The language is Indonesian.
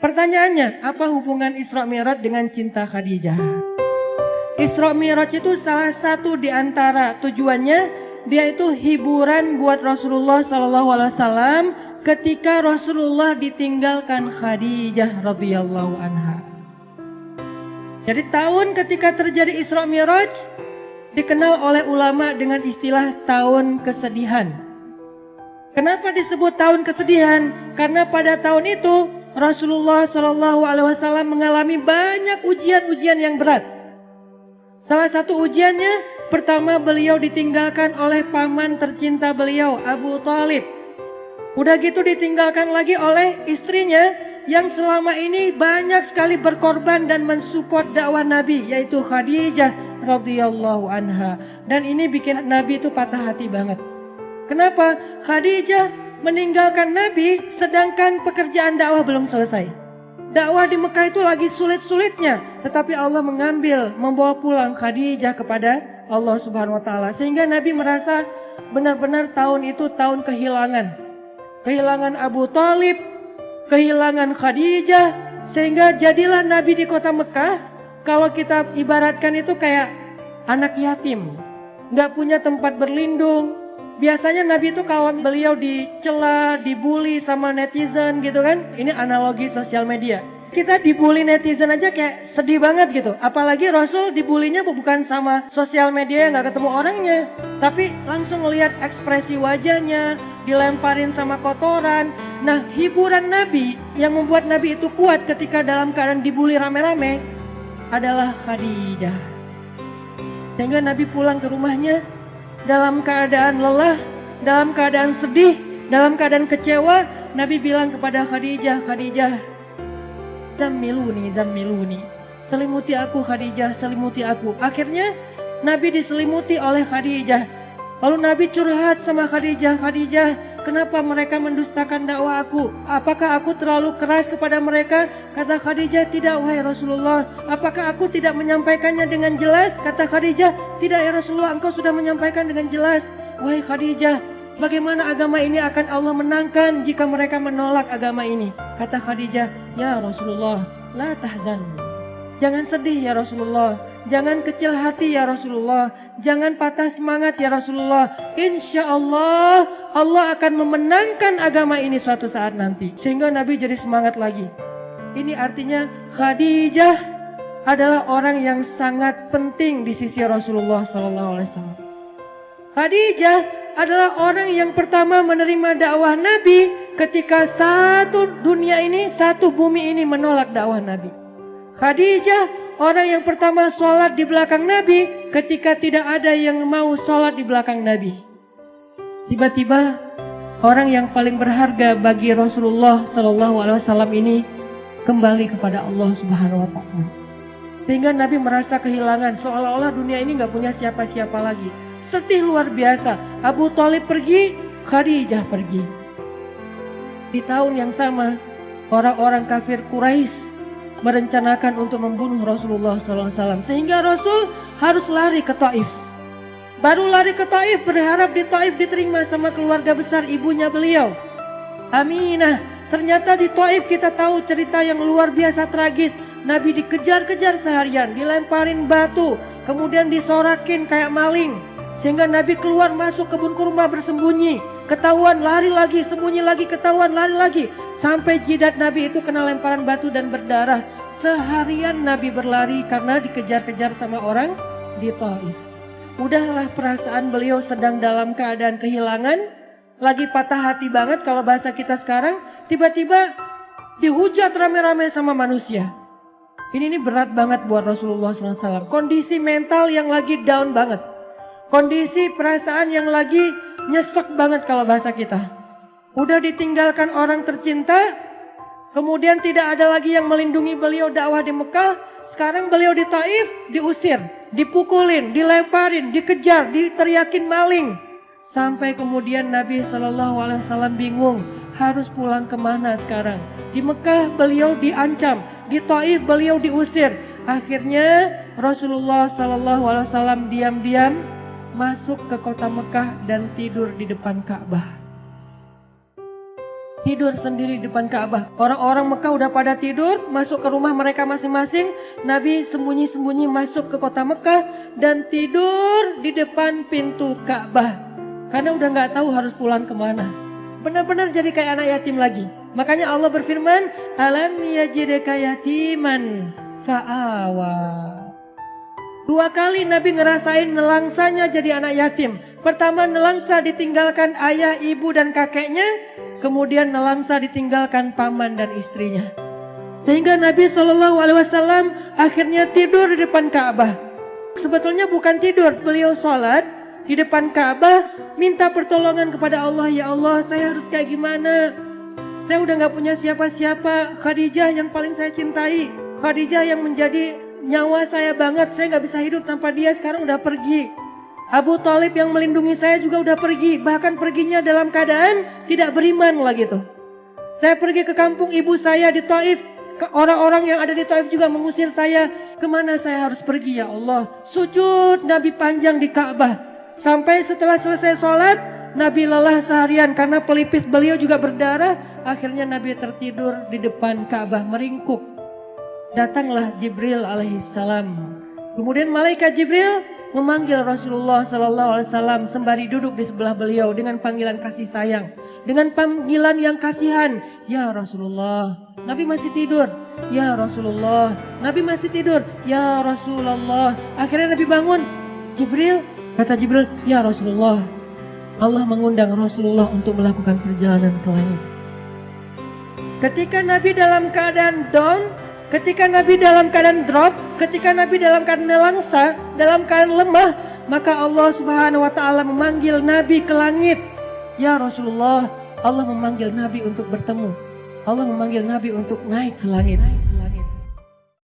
Pertanyaannya, apa hubungan Isra Mi'raj dengan cinta Khadijah? Isra Mi'raj itu salah satu di antara tujuannya, dia itu hiburan buat Rasulullah SAW ketika Rasulullah ditinggalkan Khadijah radhiyallahu anha. Jadi tahun ketika terjadi Isra Mi'raj dikenal oleh ulama dengan istilah tahun kesedihan. Kenapa disebut tahun kesedihan? Karena pada tahun itu Rasulullah SAW mengalami banyak ujian-ujian yang berat. Salah satu ujiannya, pertama beliau ditinggalkan oleh paman tercinta beliau, Abu Thalib. Udah gitu ditinggalkan lagi oleh istrinya yang selama ini banyak sekali berkorban dan mensupport dakwah Nabi, yaitu Khadijah radhiyallahu anha. Dan ini bikin Nabi itu patah hati banget. Kenapa? Khadijah meninggalkan Nabi sedangkan pekerjaan dakwah belum selesai. Dakwah di Mekah itu lagi sulit-sulitnya, tetapi Allah membawa pulang Khadijah kepada Allah Subhanahu wa taala, sehingga Nabi merasa benar-benar tahun itu tahun kehilangan. Kehilangan Abu Thalib, kehilangan Khadijah, sehingga jadilah Nabi di kota Mekah, kalau kita ibaratkan itu kayak anak yatim, nggak punya tempat berlindung. Biasanya Nabi itu kalau beliau dicela, dibully sama netizen gitu kan. Ini analogi sosial media. Kita dibully netizen aja kayak sedih banget gitu. Apalagi Rasul dibulinya bukan sama sosial media yang gak ketemu orangnya, tapi langsung ngelihat ekspresi wajahnya, dilemparin sama kotoran. Nah, hiburan Nabi yang membuat Nabi itu kuat ketika dalam keadaan dibully rame-rame adalah Khadijah. Sehingga Nabi pulang ke rumahnya dalam keadaan lelah, dalam keadaan sedih, dalam keadaan kecewa. Nabi bilang kepada Khadijah, Khadijah, zammiluni, zammiluni. Selimuti aku Khadijah, selimuti aku. Akhirnya Nabi diselimuti oleh Khadijah. Lalu Nabi curhat sama Khadijah, Khadijah, kenapa mereka mendustakan dakwah aku? Apakah aku terlalu keras kepada mereka? Kata Khadijah, tidak wahai Rasulullah. Apakah aku tidak menyampaikannya dengan jelas? Kata Khadijah, tidak ya Rasulullah, engkau sudah menyampaikan dengan jelas. Wahai Khadijah, bagaimana agama ini akan Allah menangkan jika mereka menolak agama ini? Kata Khadijah, ya Rasulullah, la tahzan. Jangan sedih ya Rasulullah, jangan kecil hati ya Rasulullah, jangan patah semangat ya Rasulullah. Insya Allah, Allah akan memenangkan agama ini suatu saat nanti. Sehingga Nabi jadi semangat lagi. Ini artinya Khadijah adalah orang yang sangat penting di sisi Rasulullah SAW. Khadijah adalah orang yang pertama menerima dakwah Nabi ketika satu dunia ini, satu bumi ini menolak dakwah Nabi. Khadijah orang yang pertama sholat di belakang Nabi ketika tidak ada yang mau sholat di belakang Nabi. Tiba-tiba orang yang paling berharga bagi Rasulullah SAW ini kembali kepada Allah Subhanahu wa taala. Sehingga Nabi merasa kehilangan, seolah-olah dunia ini gak punya siapa-siapa lagi. Sedih luar biasa. Abu Thalib pergi, Khadijah pergi. Di tahun yang sama, orang-orang kafir Quraisy merencanakan untuk membunuh Rasulullah SAW. Sehingga Rasul harus lari ke Taif. Baru lari ke Taif, berharap di Taif diterima sama keluarga besar ibunya beliau, Aminah. Ternyata di Taif kita tahu cerita yang luar biasa tragis. Nabi dikejar-kejar seharian, dilemparin batu, kemudian disorakin kayak maling. Sehingga Nabi keluar masuk kebun kurma bersembunyi. Ketahuan lari lagi, sembunyi lagi, ketahuan lari lagi. Sampai jidat Nabi itu kena lemparan batu dan berdarah. Seharian Nabi berlari karena dikejar-kejar sama orang di Taif. Udahlah, perasaan beliau sedang dalam keadaan kehilangan, lagi patah hati banget kalau bahasa kita sekarang. Tiba-tiba dihujat rame-rame sama manusia. Ini berat banget buat Rasulullah SAW. Kondisi mental yang lagi down banget. Kondisi perasaan yang lagi nyesek banget kalau bahasa kita. Udah ditinggalkan orang tercinta, kemudian tidak ada lagi yang melindungi beliau dakwah di Mekah. Sekarang beliau di Taif diusir, dipukulin, dilemparin, dikejar, diteriakin maling. Sampai kemudian Nabi SAW bingung harus pulang kemana sekarang. Di Mekah beliau diancam, di Taif beliau diusir. Akhirnya Rasulullah SAW diam-diam masuk ke kota Mekah dan tidur di depan Ka'bah. tidur sendiri di depan Ka'bah. Orang-orang Mekah udah pada tidur, masuk ke rumah mereka masing-masing. Nabi sembunyi-sembunyi masuk ke kota Mekah dan tidur di depan pintu Ka'bah. Karena udah gak tahu harus pulang kemana. Benar-benar jadi kayak anak yatim lagi. Makanya Allah berfirman, alam yajidka yatiman fa'awa. 2 kali Nabi ngerasain nelangsanya jadi anak yatim. Pertama nelangsa ditinggalkan ayah, ibu dan kakeknya. Kemudian nelangsa ditinggalkan paman dan istrinya. Sehingga Nabi SAW akhirnya tidur di depan Ka'bah. Sebetulnya bukan tidur, beliau sholat di depan Ka'bah. Minta pertolongan kepada Allah, ya Allah saya harus kayak gimana. Saya udah gak punya siapa-siapa. Khadijah yang paling saya cintai. Khadijah yang menjadi nyawa saya banget. Saya gak bisa hidup tanpa dia, sekarang udah pergi. Abu Thalib yang melindungi saya juga udah pergi. Bahkan perginya dalam keadaan tidak beriman lagi tuh. Saya pergi ke kampung ibu saya di Taif. Orang-orang yang ada di Taif juga mengusir saya. Kemana saya harus pergi ya Allah? Sujud Nabi panjang di Ka'bah. Sampai setelah selesai sholat, Nabi lelah seharian karena pelipis beliau juga berdarah. Akhirnya Nabi tertidur di depan Ka'bah meringkuk. Datanglah Jibril alaihissalam. Kemudian malaikat Jibril memanggil Rasulullah SAW sembari duduk di sebelah beliau dengan panggilan kasih sayang. Dengan panggilan yang kasihan. Ya Rasulullah. Nabi masih tidur. Ya Rasulullah. Nabi masih tidur. Ya Rasulullah. Akhirnya Nabi bangun. Jibril. Kata Jibril. Ya Rasulullah. Allah mengundang Rasulullah untuk melakukan perjalanan ke langit. Ketika Nabi dalam keadaan down, ketika Nabi dalam keadaan drop, ketika Nabi dalam keadaan nelangsa, dalam keadaan lemah, maka Allah Subhanahu wa taala memanggil Nabi ke langit. Ya Rasulullah, Allah memanggil Nabi untuk bertemu. Allah memanggil Nabi untuk naik ke langit.